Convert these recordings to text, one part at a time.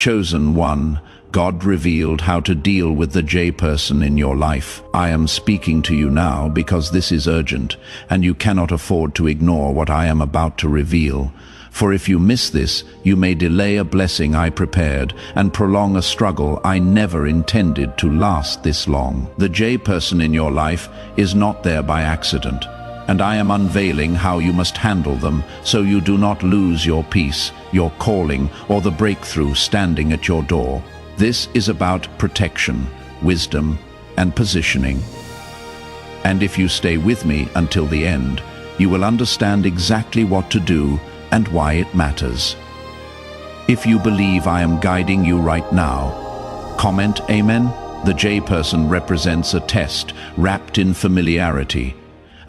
Chosen one, God revealed how to deal with the J person in your life. I am speaking to you now because this is urgent, and you cannot afford to ignore what I am about to reveal. For if you miss this, you may delay a blessing I prepared and prolong a struggle I never intended to last this long. The J person in your life is not there by accident, and I am unveiling how you must handle them so you do not lose your peace, your calling, or the breakthrough standing at your door. This is about protection, wisdom, and positioning. And if you stay with me until the end, you will understand exactly what to do and why it matters. If you believe I am guiding you right now, comment Amen. The J person represents a test wrapped in familiarity,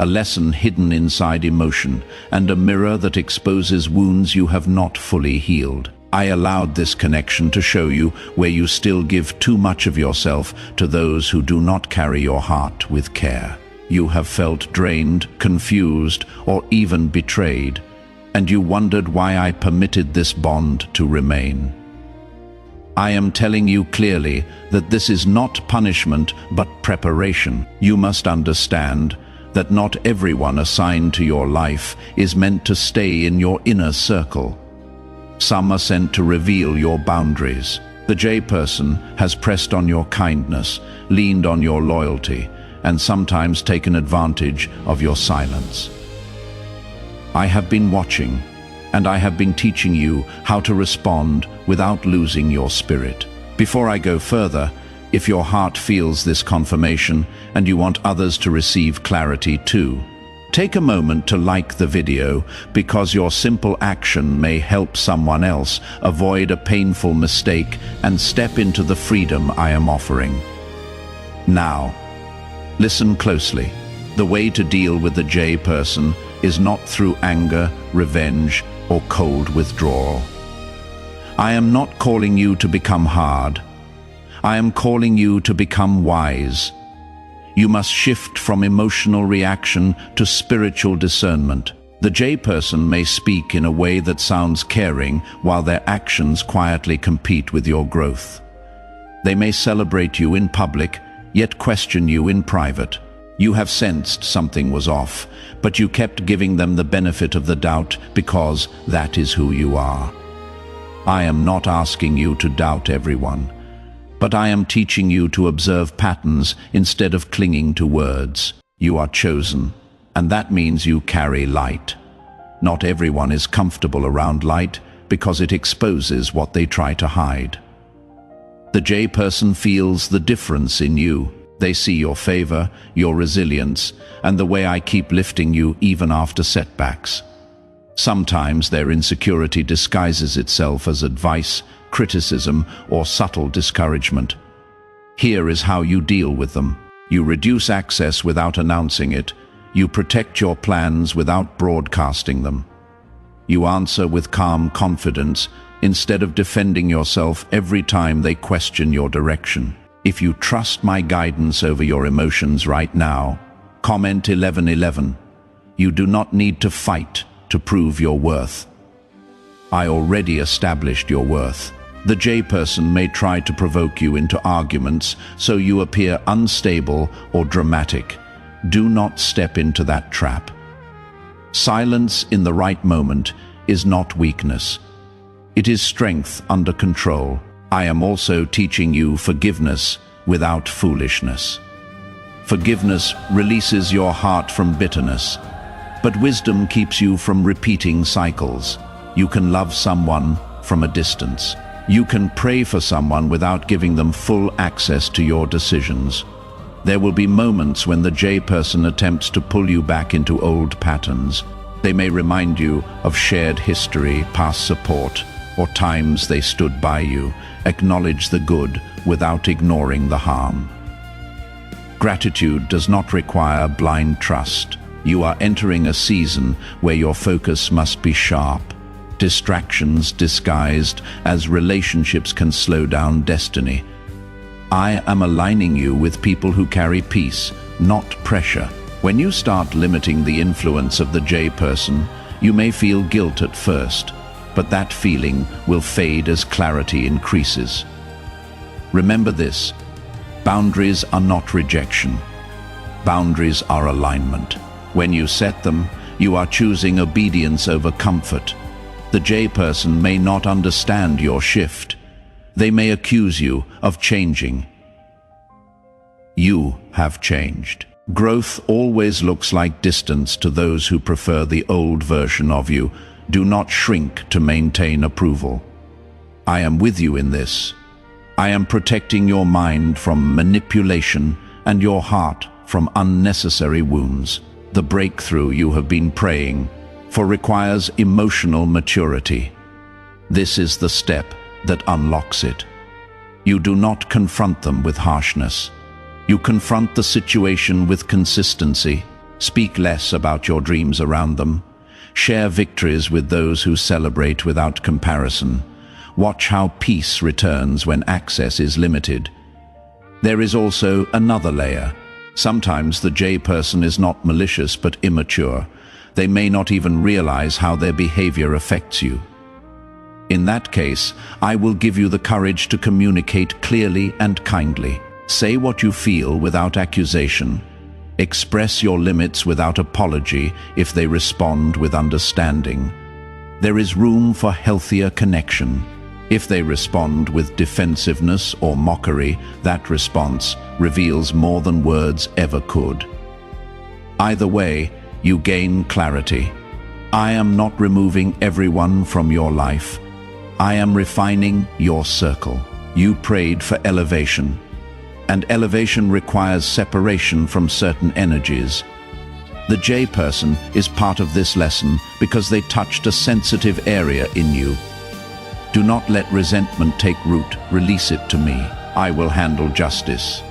a lesson hidden inside emotion, and a mirror that exposes wounds you have not fully healed. I allowed this connection to show you where you still give too much of yourself to those who do not carry your heart with care. You have felt drained, confused, or even betrayed, and you wondered why I permitted this bond to remain. I am telling you clearly that this is not punishment but preparation. You must understand that not everyone assigned to your life is meant to stay in your inner circle. Some are sent to reveal your boundaries. The J person has pressed on your kindness, leaned on your loyalty, and sometimes taken advantage of your silence. I have been watching, and I have been teaching you how to respond without losing your spirit. Before I go further, if your heart feels this confirmation and you want others to receive clarity too, take a moment to like the video, because your simple action may help someone else avoid a painful mistake and step into the freedom I am offering. Now, listen closely. The way to deal with the J person is not through anger, revenge, or cold withdrawal. I am not calling you to become hard. I am calling you to become wise. You must shift from emotional reaction to spiritual discernment. The J person may speak in a way that sounds caring while their actions quietly compete with your growth. They may celebrate you in public, yet question you in private. You have sensed something was off, but you kept giving them the benefit of the doubt because that is who you are. I am not asking you to doubt everyone, but I am teaching you to observe patterns instead of clinging to words. You are chosen, and that means you carry light. Not everyone is comfortable around light because it exposes what they try to hide. The J person feels the difference in you. They see your favor, your resilience, and the way I keep lifting you even after setbacks. Sometimes their insecurity disguises itself as advice, criticism, or subtle discouragement. Here is how you deal with them. You reduce access without announcing it. You protect your plans without broadcasting them. You answer with calm confidence instead of defending yourself every time they question your direction. If you trust my guidance over your emotions right now, comment 1111. You do not need to fight to prove your worth. I already established your worth. The J person may try to provoke you into arguments so you appear unstable or dramatic. Do not step into that trap. Silence in the right moment is not weakness. It is strength under control. I am also teaching you forgiveness without foolishness. Forgiveness releases your heart from bitterness, but wisdom keeps you from repeating cycles. You can love someone from a distance. You can pray for someone without giving them full access to your decisions. There will be moments when the J person attempts to pull you back into old patterns. They may remind you of shared history, past support, or times they stood by you. Acknowledge the good without ignoring the harm. Gratitude does not require blind trust. You are entering a season where your focus must be sharp. Distractions disguised as relationships can slow down destiny. I am aligning you with people who carry peace, not pressure. When you start limiting the influence of the J person, you may feel guilt at first, but that feeling will fade as clarity increases. Remember this: boundaries are not rejection. Boundaries are alignment. When you set them, you are choosing obedience over comfort. The J person may not understand your shift. They may accuse you of changing. You have changed. Growth always looks like distance to those who prefer the old version of you. Do not shrink to maintain approval. I am with you in this. I am protecting your mind from manipulation and your heart from unnecessary wounds. The breakthrough you have been praying for requires emotional maturity. This is the step that unlocks it. You do not confront them with harshness. You confront the situation with consistency. Speak less about your dreams around them. Share victories with those who celebrate without comparison. Watch how peace returns when access is limited. There is also another layer. Sometimes the J person is not malicious but immature. They may not even realize how their behavior affects you. In that case, I will give you the courage to communicate clearly and kindly. Say what you feel without accusation. Express your limits without apology if they respond with understanding. There is room for healthier connection. If they respond with defensiveness or mockery, that response reveals more than words ever could. Either way, you gain clarity. I am not removing everyone from your life. I am refining your circle. You prayed for elevation, and elevation requires separation from certain energies. The J person is part of this lesson because they touched a sensitive area in you. Do not let resentment take root. Release it to me. I will handle justice.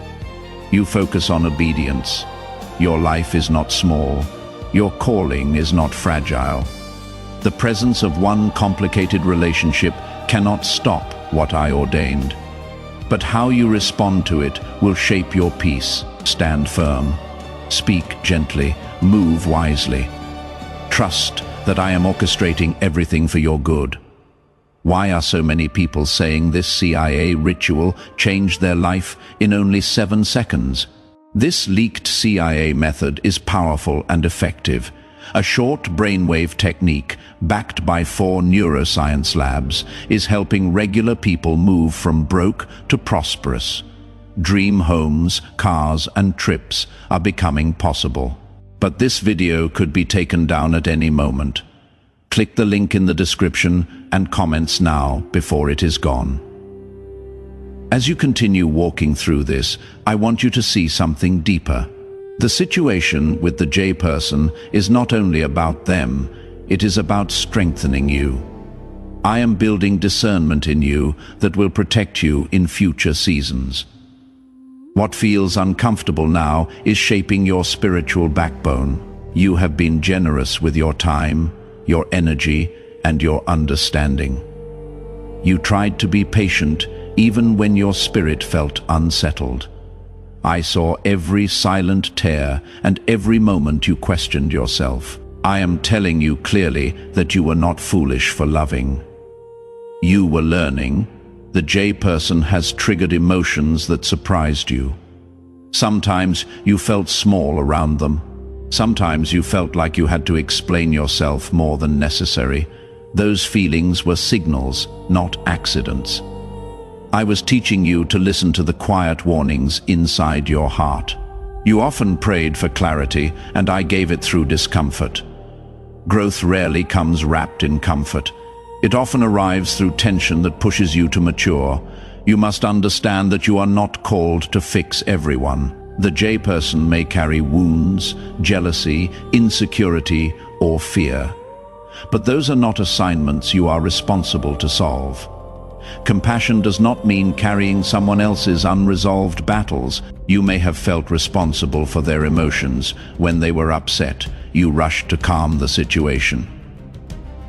You focus on obedience. Your life is not small. Your calling is not fragile. The presence of one complicated relationship cannot stop what I ordained. But how you respond to it will shape your peace. Stand firm. Speak gently. Move wisely. Trust that I am orchestrating everything for your good. Why are so many people saying this CIA ritual changed their life in only 7 seconds? This leaked CIA method is powerful and effective. A short brainwave technique, backed by 4 neuroscience labs, is helping regular people move from broke to prosperous. Dream homes, cars, and trips are becoming possible. But this video could be taken down at any moment. Click the link in the description and comments now before it is gone. As you continue walking through this, I want you to see something deeper. The situation with the J person is not only about them, it is about strengthening you. I am building discernment in you that will protect you in future seasons. What feels uncomfortable now is shaping your spiritual backbone. You have been generous with your time, your energy, and your understanding. You tried to be patient even when your spirit felt unsettled. I saw every silent tear and every moment you questioned yourself. I am telling you clearly that you were not foolish for loving. You were learning. The J person has triggered emotions that surprised you. Sometimes you felt small around them. Sometimes you felt like you had to explain yourself more than necessary. Those feelings were signals, not accidents. I was teaching you to listen to the quiet warnings inside your heart. You often prayed for clarity, and I gave it through discomfort. Growth rarely comes wrapped in comfort. It often arrives through tension that pushes you to mature. You must understand that you are not called to fix everyone. The J person may carry wounds, jealousy, insecurity, or fear. But those are not assignments you are responsible to solve. Compassion does not mean carrying someone else's unresolved battles. You may have felt responsible for their emotions. When they were upset, you rushed to calm the situation.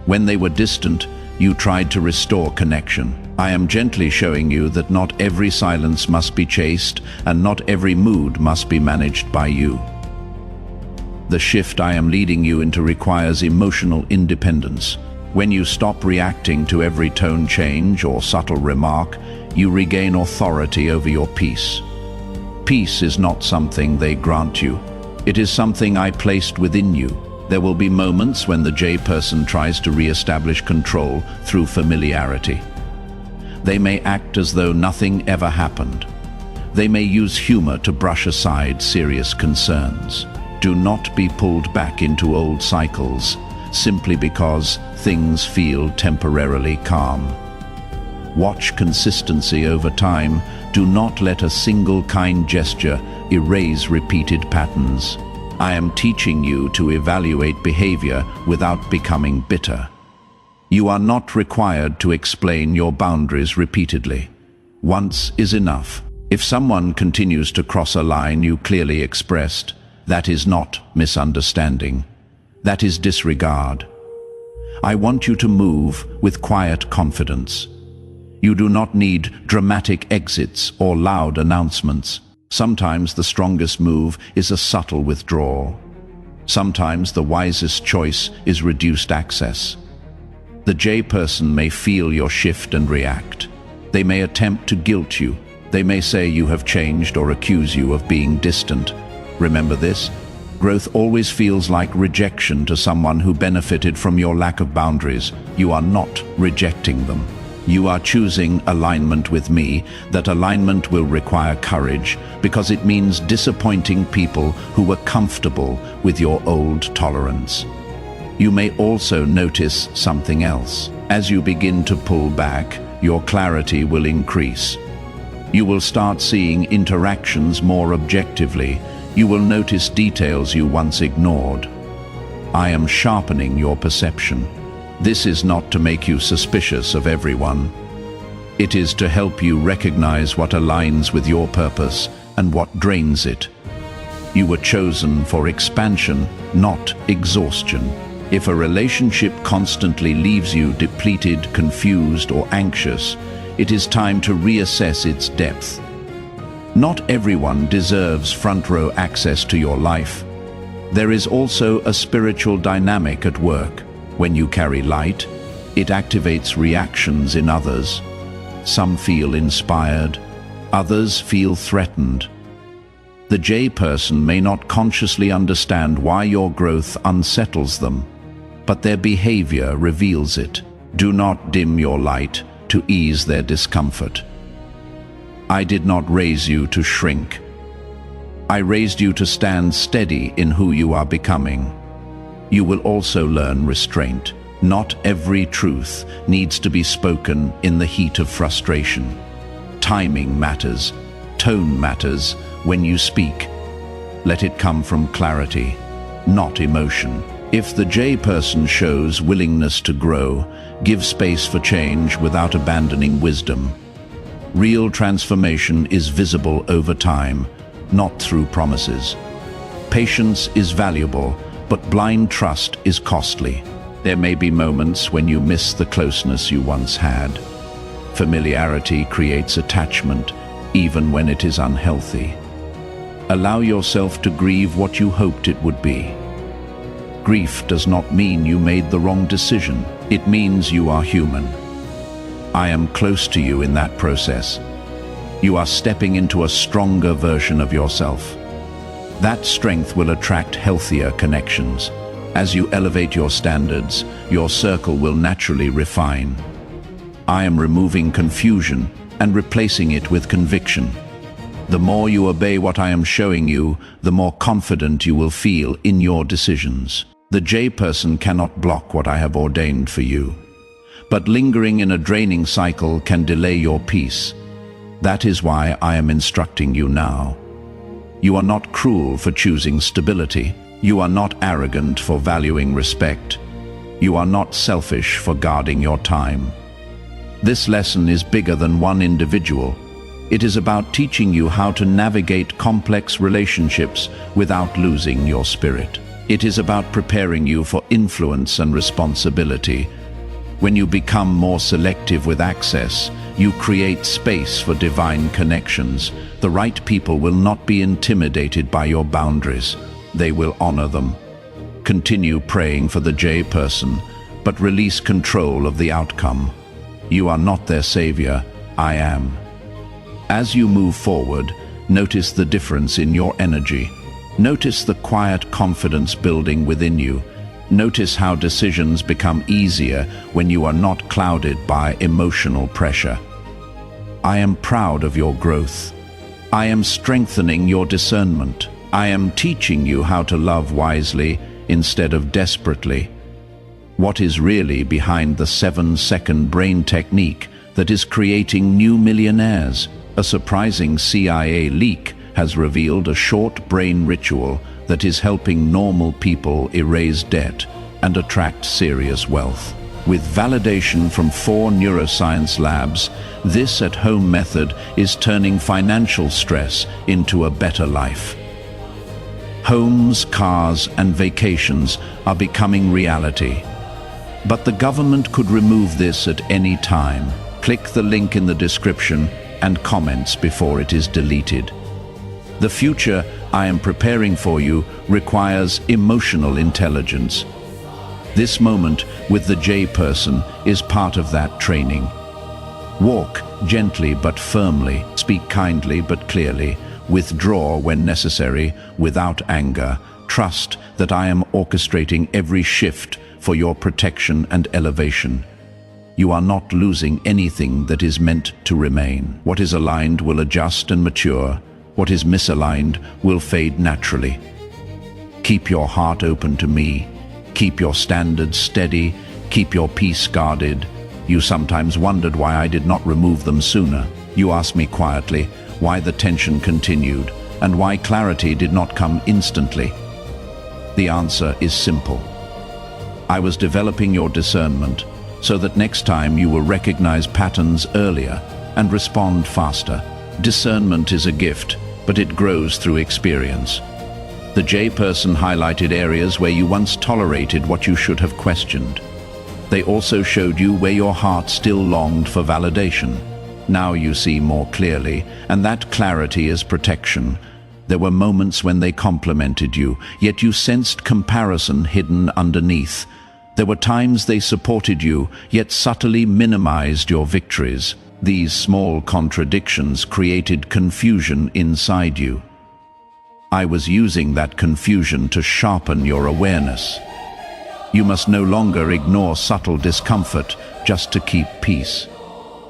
When they were distant, you tried to restore connection. I am gently showing you that not every silence must be chased, and not every mood must be managed by you. The shift I am leading you into requires emotional independence. When you stop reacting to every tone change or subtle remark, you regain authority over your peace. Peace is not something they grant you. It is something I placed within you. There will be moments when the J person tries to re-establish control through familiarity. They may act as though nothing ever happened. They may use humor to brush aside serious concerns. Do not be pulled back into old cycles simply because things feel temporarily calm. Watch consistency over time. Do not let a single kind gesture erase repeated patterns. I am teaching you to evaluate behavior without becoming bitter. You are not required to explain your boundaries repeatedly. Once is enough. If someone continues to cross a line you clearly expressed, that is not misunderstanding. That is disregard. I want you to move with quiet confidence. You do not need dramatic exits or loud announcements. Sometimes the strongest move is a subtle withdrawal. Sometimes the wisest choice is reduced access. The J person may feel your shift and react. They may attempt to guilt you. They may say you have changed or accuse you of being distant. Remember this: growth always feels like rejection to someone who benefited from your lack of boundaries. You are not rejecting them. You are choosing alignment with me. That alignment will require courage because it means disappointing people who were comfortable with your old tolerance. You may also notice something else. As you begin to pull back, your clarity will increase. You will start seeing interactions more objectively. You will notice details you once ignored. I am sharpening your perception. This is not to make you suspicious of everyone. It is to help you recognize what aligns with your purpose and what drains it. You were chosen for expansion, not exhaustion. If a relationship constantly leaves you depleted, confused, or anxious, it is time to reassess its depth. Not everyone deserves front-row access to your life. There is also a spiritual dynamic at work. When you carry light, it activates reactions in others. Some feel inspired, others feel threatened. The J person may not consciously understand why your growth unsettles them, but their behavior reveals it. Do not dim your light to ease their discomfort. I did not raise you to shrink. I raised you to stand steady in who you are becoming. You will also learn restraint. Not every truth needs to be spoken in the heat of frustration. Timing matters. Tone matters when you speak. Let it come from clarity, not emotion. If the J person shows willingness to grow, give space for change without abandoning wisdom. Real transformation is visible over time, not through promises. Patience is valuable, but blind trust is costly. There may be moments when you miss the closeness you once had. Familiarity creates attachment, even when it is unhealthy. Allow yourself to grieve what you hoped it would be. Grief does not mean you made the wrong decision. It means you are human. I am close to you in that process. You are stepping into a stronger version of yourself. That strength will attract healthier connections. As you elevate your standards, your circle will naturally refine. I am removing confusion and replacing it with conviction. The more you obey what I am showing you, the more confident you will feel in your decisions. The J person cannot block what I have ordained for you. But lingering in a draining cycle can delay your peace. That is why I am instructing you now. You are not cruel for choosing stability. You are not arrogant for valuing respect. You are not selfish for guarding your time. This lesson is bigger than one individual. It is about teaching you how to navigate complex relationships without losing your spirit. It is about preparing you for influence and responsibility. When you become more selective with access, you create space for divine connections. The right people will not be intimidated by your boundaries. They will honor them. Continue praying for the J person. but release control of the outcome. You are not their savior, I am. As you move forward, notice the difference in your energy. Notice the quiet confidence building within you. Notice how decisions become easier when you are not clouded by emotional pressure. I am proud of your growth. I am strengthening your discernment. I am teaching you how to love wisely instead of desperately. What is really behind the 7-second brain technique that is creating new millionaires? A surprising CIA leak has revealed a short brain ritual that is helping normal people erase debt and attract serious wealth. With validation from 4 neuroscience labs, this at-home method is turning financial stress into a better life. Homes, cars, and vacations are becoming reality. But the government could remove this at any time. Click the link in the description and comments before it is deleted. The future I am preparing for you requires emotional intelligence. This moment with the J person is part of that training. Walk gently but firmly, speak kindly but clearly, withdraw when necessary without anger. Trust that I am orchestrating every shift for your protection and elevation. You are not losing anything that is meant to remain. What is aligned will adjust and mature. What is misaligned will fade naturally. Keep your heart open to me. Keep your standards steady. Keep your peace guarded. You sometimes wondered why I did not remove them sooner. You asked me quietly why the tension continued and why clarity did not come instantly. The answer is simple. I was developing your discernment so that next time you will recognize patterns earlier and respond faster. Discernment is a gift, but it grows through experience. The J person highlighted areas where you once tolerated what you should have questioned. They also showed you where your heart still longed for validation. Now you see more clearly, and that clarity is protection. There were moments when they complimented you, yet you sensed comparison hidden underneath. There were times they supported you, yet subtly minimized your victories. These small contradictions created confusion inside you. I was using that confusion to sharpen your awareness. You must no longer ignore subtle discomfort just to keep peace.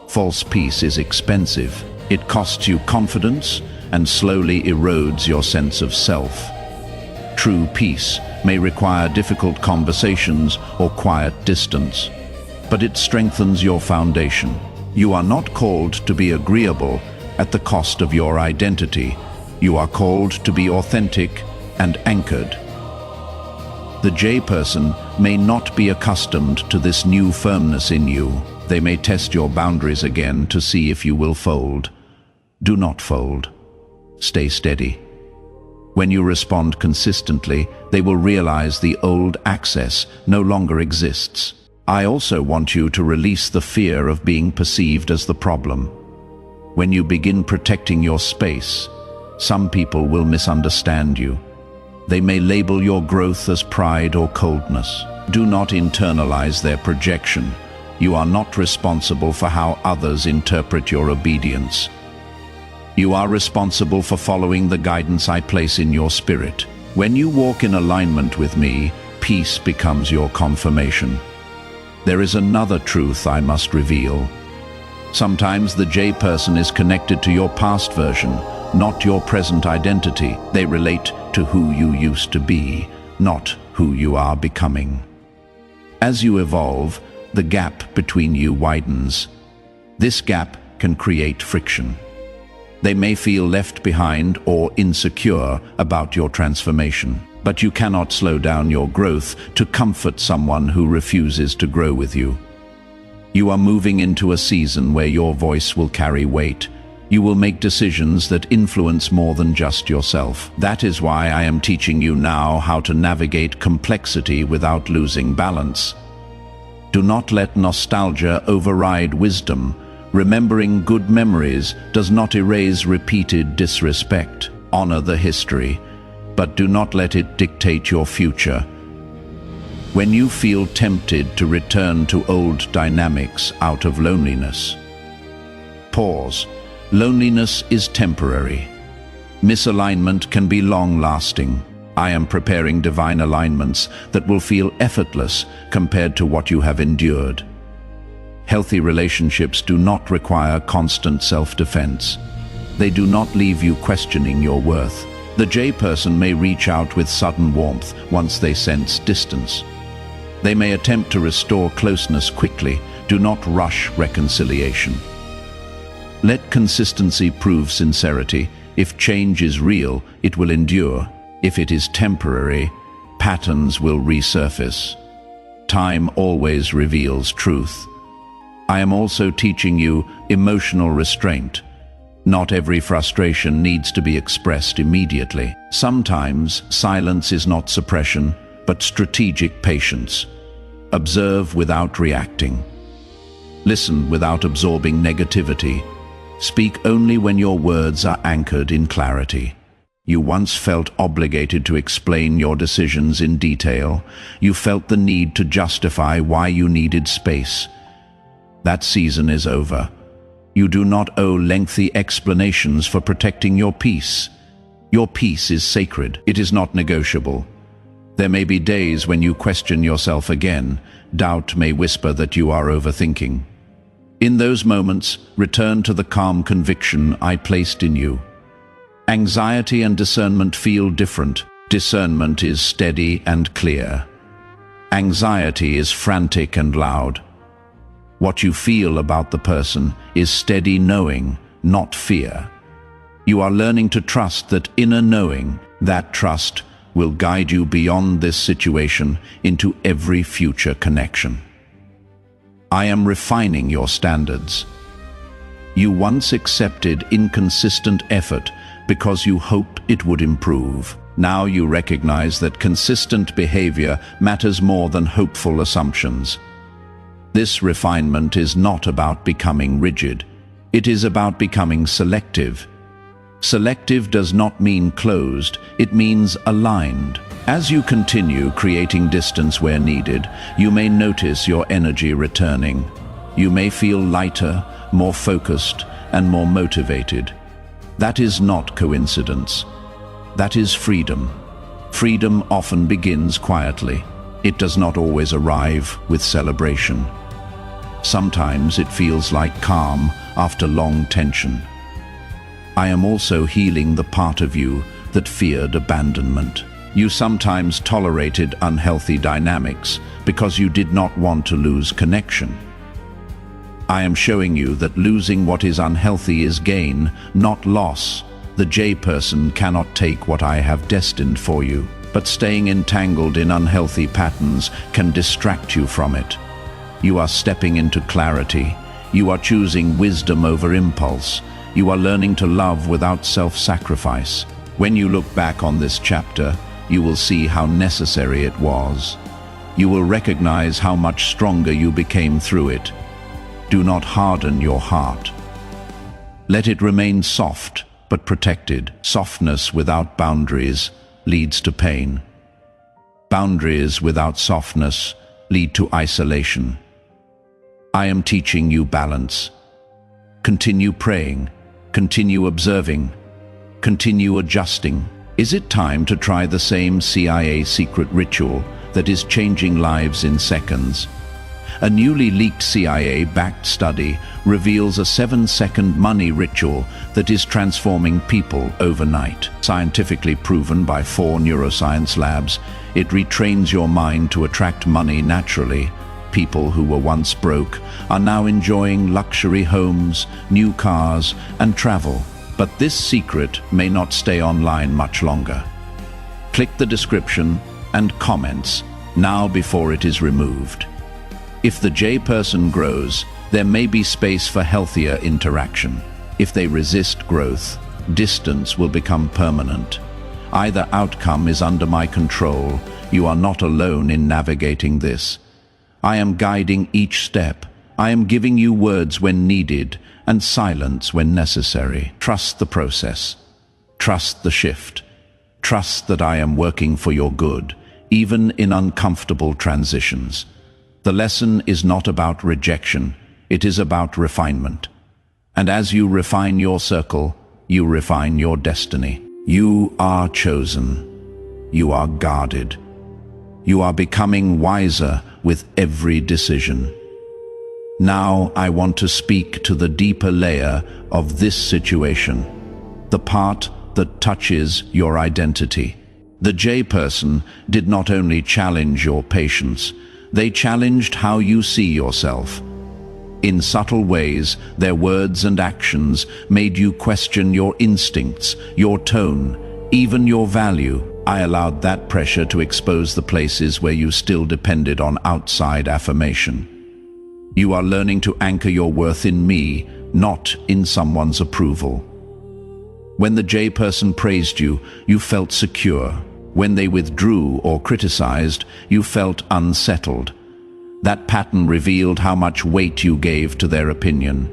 False peace is expensive. It costs you confidence and slowly erodes your sense of self. True peace may require difficult conversations or quiet distance, but it strengthens your foundation. You are not called to be agreeable at the cost of your identity. You are called to be authentic and anchored. The J person may not be accustomed to this new firmness in you. They may test your boundaries again to see if you will fold. Do not fold. Stay steady. When you respond consistently, they will realize the old access no longer exists. I also want you to release the fear of being perceived as the problem. When you begin protecting your space, some people will misunderstand you. They may label your growth as pride or coldness. Do not internalize their projection. You are not responsible for how others interpret your obedience. You are responsible for following the guidance I place in your spirit. When you walk in alignment with me, peace becomes your confirmation. There is another truth I must reveal. Sometimes the J person is connected to your past version, not your present identity. They relate to who you used to be, not who you are becoming. As you evolve, the gap between you widens. This gap can create friction. They may feel left behind or insecure about your transformation, but you cannot slow down your growth to comfort someone who refuses to grow with you. You are moving into a season where your voice will carry weight. You will make decisions that influence more than just yourself. That is why I am teaching you now how to navigate complexity without losing balance. Do not let nostalgia override wisdom. Remembering good memories does not erase repeated disrespect. Honor the history, but do not let it dictate your future. when you feel tempted to return to old dynamics out of loneliness. Pause. Loneliness is temporary. Misalignment can be long-lasting. I am preparing divine alignments that will feel effortless compared to what you have endured. Healthy relationships do not require constant self-defense. They do not leave you questioning your worth. The J person may reach out with sudden warmth once they sense distance. They may attempt to restore closeness quickly. Do not rush reconciliation. Let consistency prove sincerity. If change is real, it will endure. If it is temporary, patterns will resurface. Time always reveals truth. I am also teaching you emotional restraint. Not every frustration needs to be expressed immediately. Sometimes silence is not suppression, but strategic patience. Observe without reacting. Listen without absorbing negativity. Speak only when your words are anchored in clarity. You once felt obligated to explain your decisions in detail. You felt the need to justify why you needed space. That season is over. You do not owe lengthy explanations for protecting your peace. Your peace is sacred. It is not negotiable. There may be days when you question yourself again. Doubt may whisper that you are overthinking. In those moments, return to the calm conviction I placed in you. Anxiety and discernment feel different. Discernment is steady and clear. Anxiety is frantic and loud. What you feel about the person is steady knowing, not fear. You are learning to trust that inner knowing. That trust will guide you beyond this situation into every future connection. I am refining your standards. You once accepted inconsistent effort because you hoped it would improve. Now you recognize that consistent behavior matters more than hopeful assumptions. This refinement is not about becoming rigid. It is about becoming selective. Selective does not mean closed, it means aligned. As you continue creating distance where needed, you may notice your energy returning. You may feel lighter, more focused, and more motivated. That is not coincidence. That is freedom. Freedom often begins quietly. It does not always arrive with celebration. Sometimes it feels like calm after long tension. I am also healing the part of you that feared abandonment. You sometimes tolerated unhealthy dynamics because you did not want to lose connection. I am showing you that losing what is unhealthy is gain, not loss. The J person cannot take what I have destined for you, but staying entangled in unhealthy patterns can distract you from it. You are stepping into clarity. You are choosing wisdom over impulse. You are learning to love without self-sacrifice. When you look back on this chapter, you will see how necessary it was. You will recognize how much stronger you became through it. Do not harden your heart. Let it remain soft but protected. Softness without boundaries leads to pain. Boundaries without softness lead to isolation. I am teaching you balance. Continue praying. Continue observing. Continue adjusting. Is it time to try the same CIA secret ritual that is changing lives in seconds? A newly leaked CIA-backed study reveals a 7-second money ritual that is transforming people overnight. Scientifically proven by 4 neuroscience labs, it retrains your mind to attract money naturally. People who were once broke are now enjoying luxury homes, new cars, and travel. But this secret may not stay online much longer. Click the description and comments now before it is removed. If the J person grows, there may be space for healthier interaction. If they resist growth, distance will become permanent. Either outcome is under my control. You are not alone in navigating this. I am guiding each step. I am giving you words when needed and silence when necessary. Trust the process. Trust the shift. Trust that I am working for your good. even in uncomfortable transitions. The lesson is not about rejection, it is about refinement. And as you refine your circle, you refine your destiny. You are chosen. You are guarded. You are becoming wiser with every decision. Now I want to speak to the deeper layer of this situation, the part that touches your identity. The J-person did not only challenge your patience, they challenged how you see yourself. In subtle ways, their words and actions made you question your instincts, your tone, even your value. I allowed that pressure to expose the places where you still depended on outside affirmation. You are learning to anchor your worth in me, not in someone's approval. When the J-person praised you, you felt secure. When they withdrew or criticized, you felt unsettled. That pattern revealed how much weight you gave to their opinion.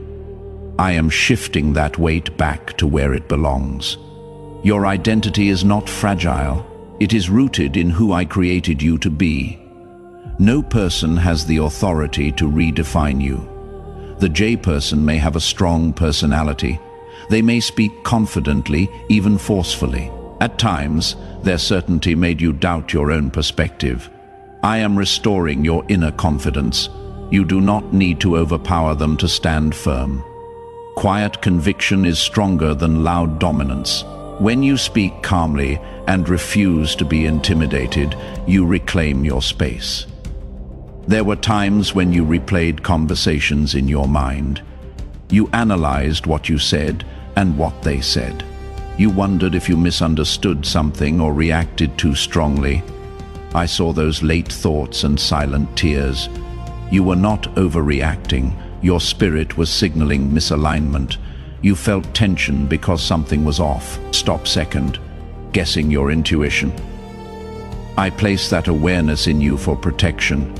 I am shifting that weight back to where it belongs. Your identity is not fragile. It is rooted in who I created you to be. No person has the authority to redefine you. The J-person may have a strong personality. They may speak confidently, even forcefully. At times, their certainty made you doubt your own perspective. I am restoring your inner confidence. You do not need to overpower them to stand firm. Quiet conviction is stronger than loud dominance. When you speak calmly and refuse to be intimidated, you reclaim your space. There were times when you replayed conversations in your mind. You analyzed what you said and what they said. You wondered if you misunderstood something or reacted too strongly. I saw those late thoughts and silent tears. You were not overreacting. Your spirit was signaling misalignment. You felt tension because something was off. Stop second, guessing your intuition. I place that awareness in you for protection.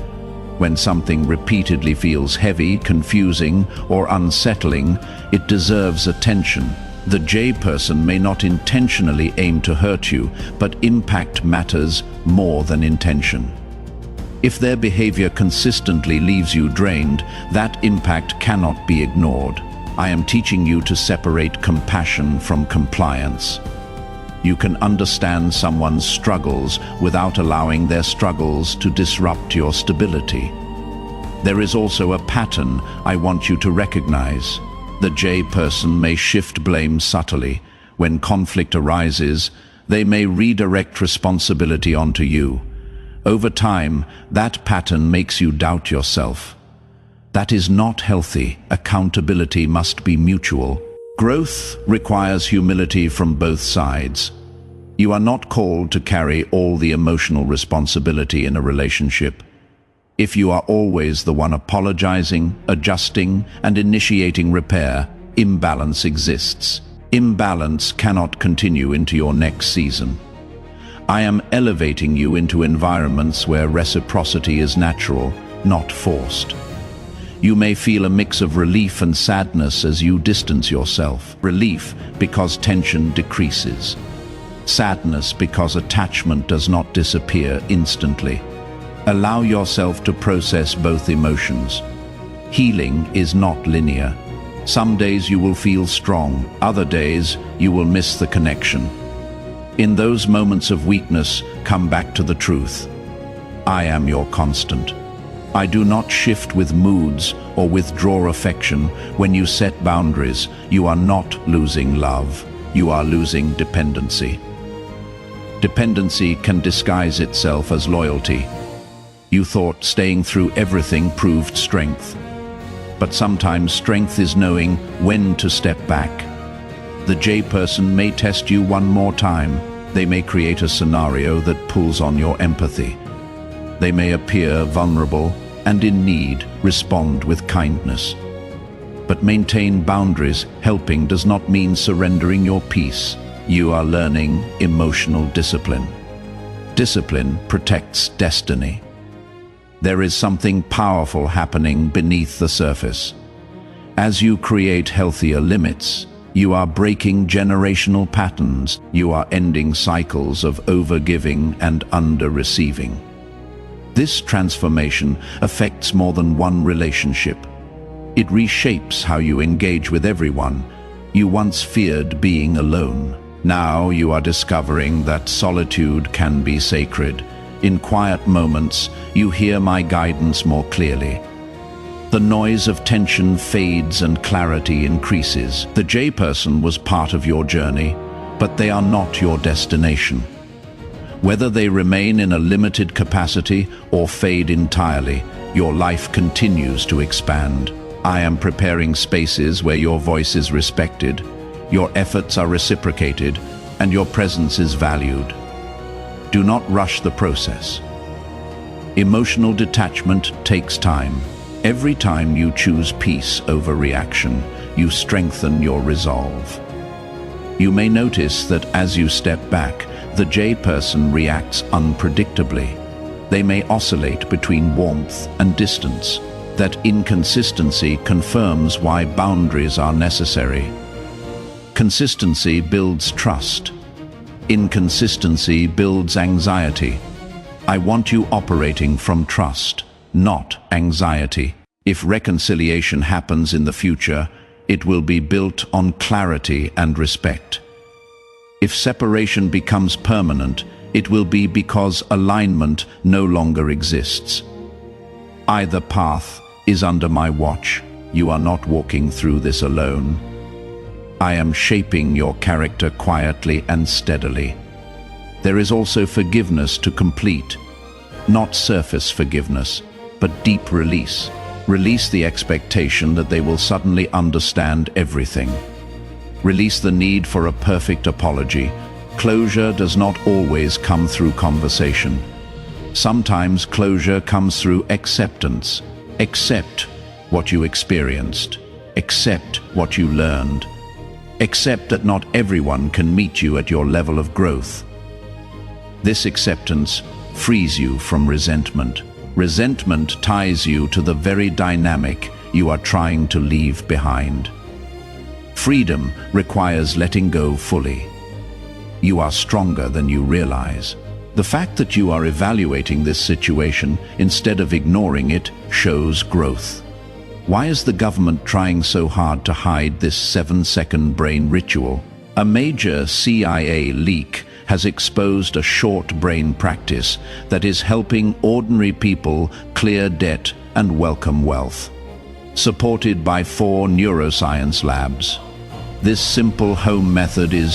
When something repeatedly feels heavy, confusing, or unsettling, it deserves attention. The J-person may not intentionally aim to hurt you, but impact matters more than intention. If their behavior consistently leaves you drained, that impact cannot be ignored. I am teaching you to separate compassion from compliance. You can understand someone's struggles without allowing their struggles to disrupt your stability. There is also a pattern I want you to recognize. The J-person may shift blame subtly. When conflict arises, they may redirect responsibility onto you. Over time, that pattern makes you doubt yourself. That is not healthy. Accountability must be mutual. Growth requires humility from both sides. You are not called to carry all the emotional responsibility in a relationship. If you are always the one apologizing, adjusting, and initiating repair, imbalance exists. Imbalance cannot continue into your next season. I am elevating you into environments where reciprocity is natural, not forced. You may feel a mix of relief and sadness as you distance yourself. Relief because tension decreases. Sadness because attachment does not disappear instantly. Allow yourself to process both emotions. Healing is not linear. Some days you will feel strong, other days you will miss the connection. In those moments of weakness, come back to the truth. I am your constant. I do not shift with moods or withdraw affection. When you set boundaries, you are not losing love. You are losing dependency. Dependency can disguise itself as loyalty. You thought staying through everything proved strength. But sometimes strength is knowing when to step back. The J-person may test you one more time. They may create a scenario that pulls on your empathy. They may appear vulnerable and in need, respond with kindness. But maintain boundaries. Helping does not mean surrendering your peace. You are learning emotional discipline. Discipline protects destiny. There is something powerful happening beneath the surface. As you create healthier limits, You are breaking generational patterns. You are ending cycles of overgiving and under-receiving. This transformation affects more than one relationship. It reshapes how you engage with everyone. You once feared being alone. Now you are discovering that solitude can be sacred. In quiet moments, you hear my guidance more clearly. The noise of tension fades and clarity increases. The J-person was part of your journey, but they are not your destination. Whether they remain in a limited capacity or fade entirely, your life continues to expand. I am preparing spaces where your voice is respected, your efforts are reciprocated, and your presence is valued. Do not rush the process. Emotional detachment takes time. Every time you choose peace over reaction, you strengthen your resolve. You may notice that as you step back, the J-person reacts unpredictably. They may oscillate between warmth and distance. That inconsistency confirms why boundaries are necessary. Consistency builds trust. Inconsistency builds anxiety. I want you operating from trust, not anxiety. If reconciliation happens in the future, it will be built on clarity and respect. If separation becomes permanent, it will be because alignment no longer exists. Either path is under my watch. You are not walking through this alone. I am shaping your character quietly and steadily. There is also forgiveness to complete. Not surface forgiveness, but deep release. Release the expectation that they will suddenly understand everything. Release the need for a perfect apology. Closure does not always come through conversation. Sometimes closure comes through acceptance. Accept what you experienced. Accept what you learned. Accept that not everyone can meet you at your level of growth. This acceptance frees you from resentment. Resentment ties you to the very dynamic you are trying to leave behind. Freedom requires letting go fully. You are stronger than you realize. The fact that you are evaluating this situation instead of ignoring it shows growth. Why is the government trying so hard to hide this 7-second brain ritual? A major CIA leak has exposed a short brain practice that is helping ordinary people clear debt and welcome wealth. Supported by 4 neuroscience labs. This simple home method is